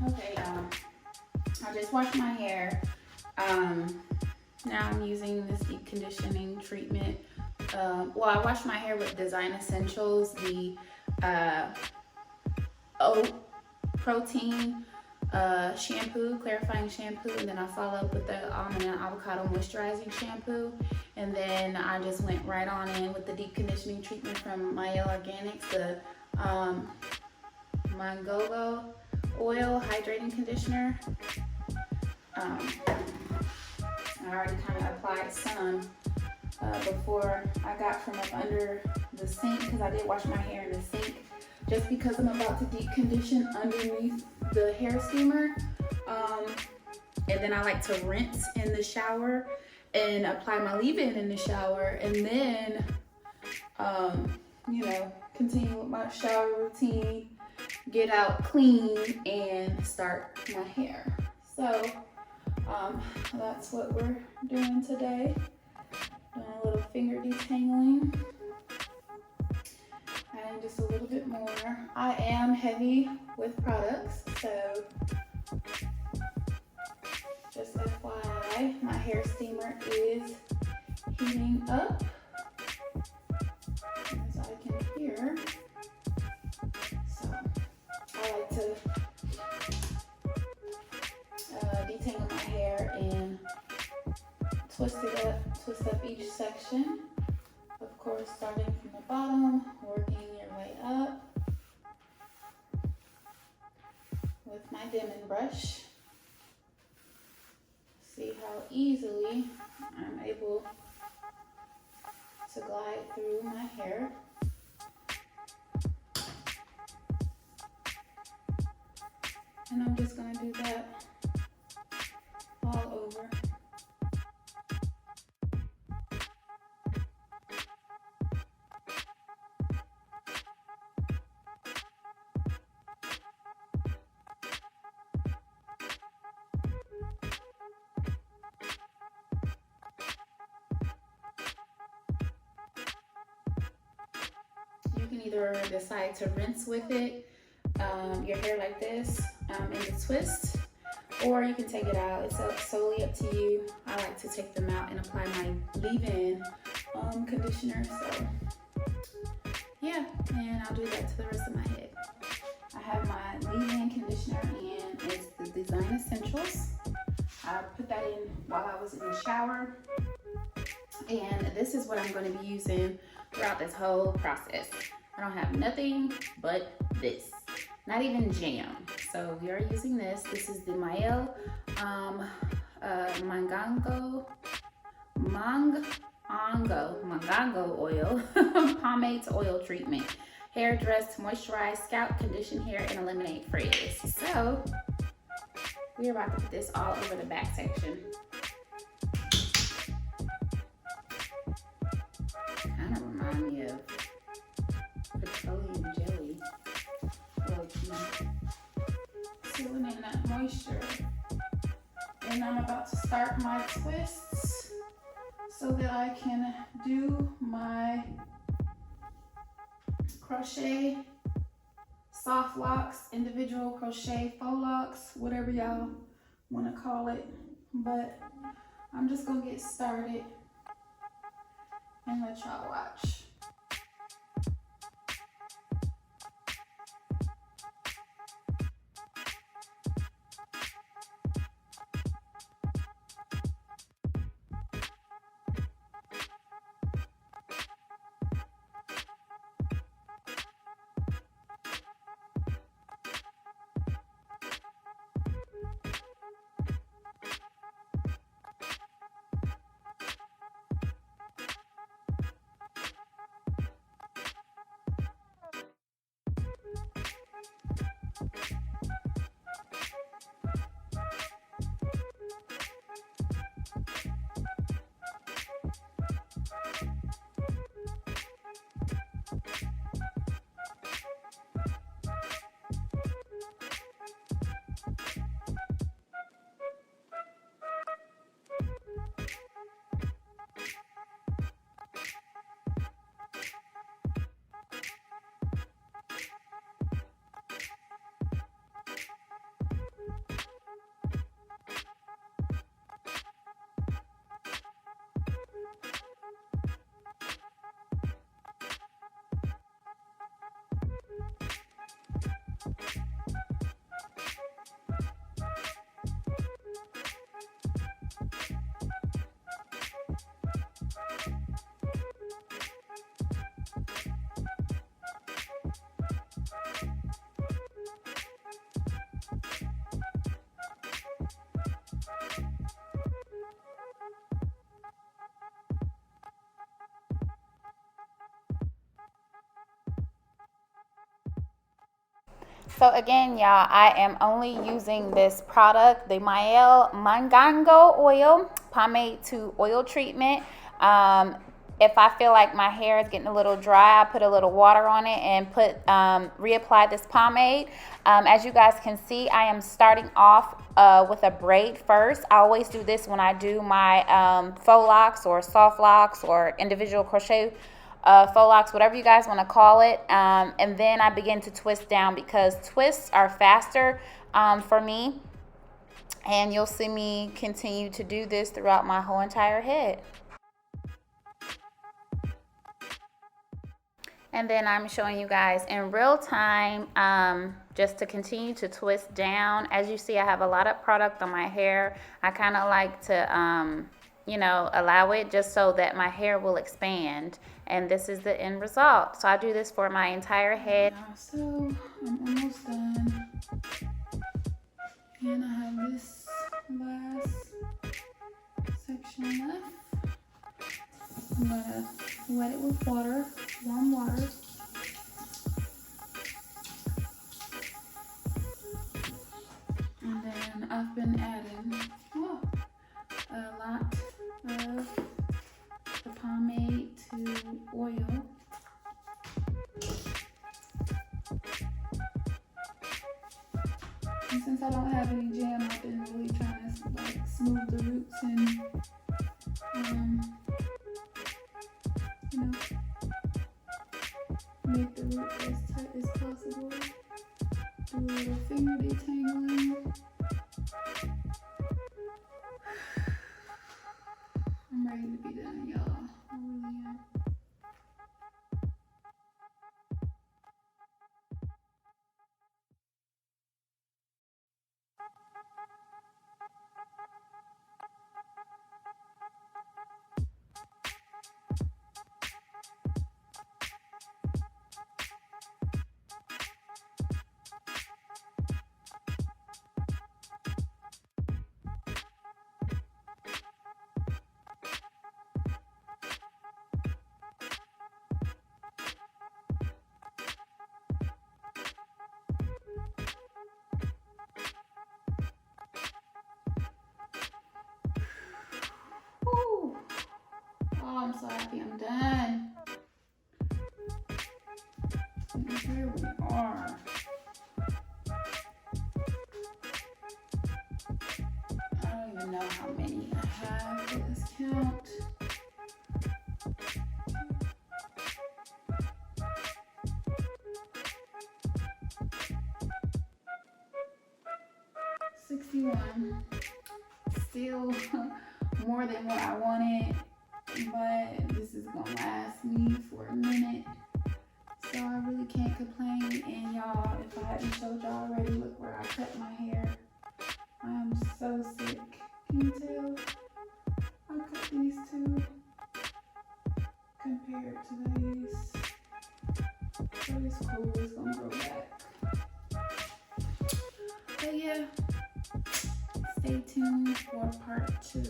Okay, I just washed my hair. Now I'm using this deep conditioning treatment. Well, I washed my hair with Design Essentials, the oat protein shampoo, clarifying shampoo, and then I follow up with the almond and avocado moisturizing shampoo. And then I just went right on in with the deep conditioning treatment from Mael Organics, the Mangogo oil hydrating conditioner. I already kind of applied some before I got from up under the sink, because I did wash my hair in the sink, just because I'm about to deep condition underneath the hair steamer. And then I like to rinse in the shower and apply my leave-in in the shower, and then continue with my shower routine, get out clean, and start my hair. So that's what we're doing today. Doing a little finger detangling. Adding just a little bit more. I am heavy with products, so just FYI, my hair steamer is heating up, as I can hear. So I like to detangle my hair and twist up each section. Of course, starting from the bottom, working your way up with my Denman brush. See how easily I'm able to glide through my hair. And I'm just going to do that all over. You can either decide to rinse with it, your hair like this, in the twist, or you can take it out. It's solely up to you. I like to take them out and apply my leave-in conditioner. So yeah, and I'll do that to the rest of my head. I have my leave-in conditioner, and it's the Design Essentials. I put that in while I was in the shower, and this is what I'm going to be using throughout this whole process. I don't have nothing but this, not even jam. So we are using this. This is the Mael Mangango oil, pomade to oil treatment. Hair dress to moisturize, scalp, condition hair, and eliminate frizz. So we're about to put this all over the back section. Kind of remind me of petroleum jelly. Sealing in that moisture. And I'm about to start my twists so that I can do my crochet soft locks, individual crochet faux locks, whatever y'all want to call it. But I'm just gonna get started and let y'all watch. So again, y'all, I am only using this product, the Mael Mangango oil, pomade to oil treatment. If I feel like my hair is getting a little dry, I put a little water on it and reapply this pomade. As you guys can see, I am starting off with a braid first. I always do this when I do my faux locks or soft locks or individual crochet faux locks, whatever you guys want to call it. And then I begin to twist down because twists are faster for me. And you'll see me continue to do this throughout my whole entire head. And then I'm showing you guys in real time just to continue to twist down. As you see, I have a lot of product on my hair. I kind of like to, you know, allow it just so that my hair will expand. And this is the end result. So I do this for my entire head. So I'm almost done. And I have this last section left. I'm gonna wet it with water, warm water. And then I've been adding a lot of the pomade to oil. And since I don't have any jam, I've been really trying to like smooth the roots and you know, make the root as tight as possible. Do a little finger detangling. I'm ready to be done, y'all. I really am. Whew. Oh, I'm so happy I'm done. And here we are. I don't even know how many I have. Let's count. Still more than what I wanted, but this is gonna last me for a minute, so I really can't complain. And y'all, if I hadn't showed y'all already, look where I cut my hair. I am so sick. Can you tell? I cut these two compared to these, but it's cool, it's gonna grow back. But yeah, stay tuned for part 2.